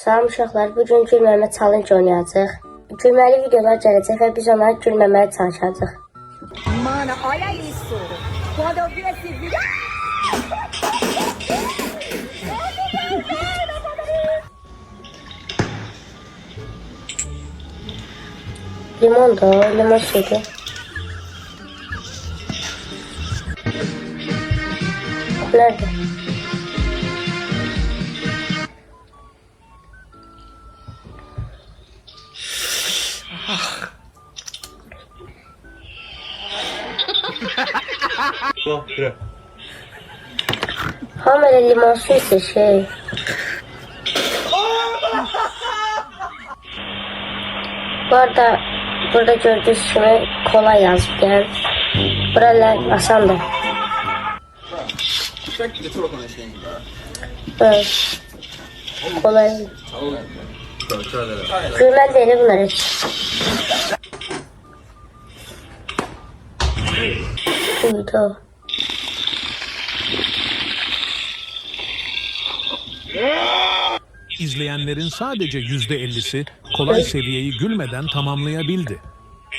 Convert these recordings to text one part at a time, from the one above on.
Salam uşaqlar, bugün gülməmə challenge oynayacaq. Gülməli videolar gələcək və biz ona gülməməyə çalışacaq. Mano, olha isso. Quando eu vi esse vídeo... Limon da, limon suyu. Nerede? Hamile limon suyu ise şey. Bu arada burada gördüğünüz gibi kolay yazıp yani. Buralar asandır. Evet. Kolay. Gülmel değil bunlar hiç. Uydu. İzleyenlerin sadece %50'si kolay seviyeyi gülmeden tamamlayabildi.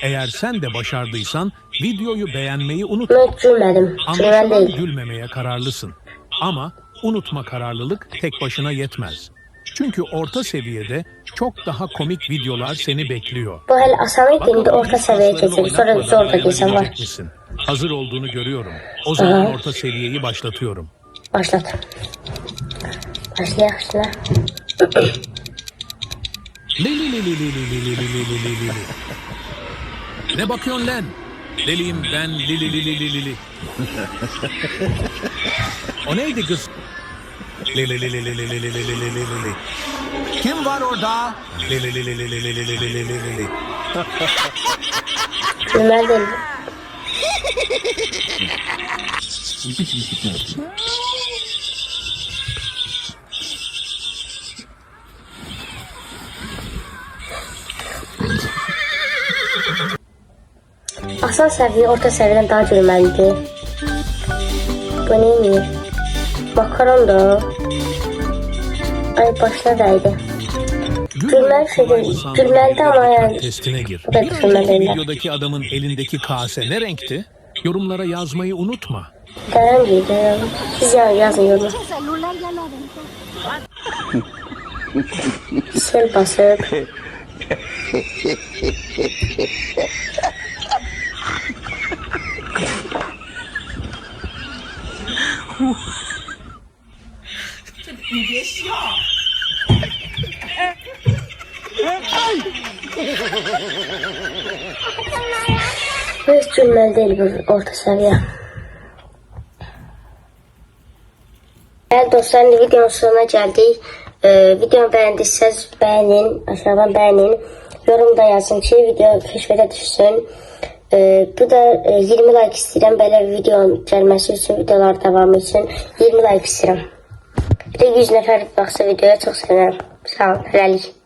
Eğer sen de başardıysan videoyu beğenmeyi unutma. Ben gülmedim. Anlaşılan Değil. gülmemeye kararlısın. Ama unutma, kararlılık tek başına yetmez. Çünkü orta seviyede çok daha komik videolar seni bekliyor. Bu hal asanlık Bakalım de orta seviyeye kaslarını geçecek. Sonra oynatmadan zor da desem var. dayanabilecek misin? Hazır olduğunu görüyorum. O zaman orta seviyeyi başlatıyorum. Başlat. Başlayalım şuna. Li li li li li li li li li li li li li. Ne bakıyorsun lan? Deliyim ben, li li li li li li li. O neydi kız? Li li li li li li li li li li li li li. Kim var orada? Li li li li li li li li li li li li li. Gülmel değil. Asan seviye orta seviyeden daha gülmelidir. Bu neymiş? Makaron da. Ay başına değdi. Gülmel şeydi. Gülmeldi ama yani. Testine gir. Bu da Bir önceki gülmeliler. videodaki adamın elindeki kase ne renkti? Yorumlara yazmayı unutma. Deren giydi. Siz yazın yoruma. El celular ya lo aventó. Sel basıp. Hiç gülmeli değil bu orta seviye. Evet dostlar, videonun sonuna geldik. Videomu beğendiyseniz beğenin, aşağıdan beğenin. Yorumda yazın ki video keşfete düşsün. Bu da 20 like istəyirəm belə videonun gəlməsi üçün, videolar devamı üçün 20 like istəyirəm. Bir de 100 nəfər baxsa videoya çox sevinirəm. Sağ olun, hələlik.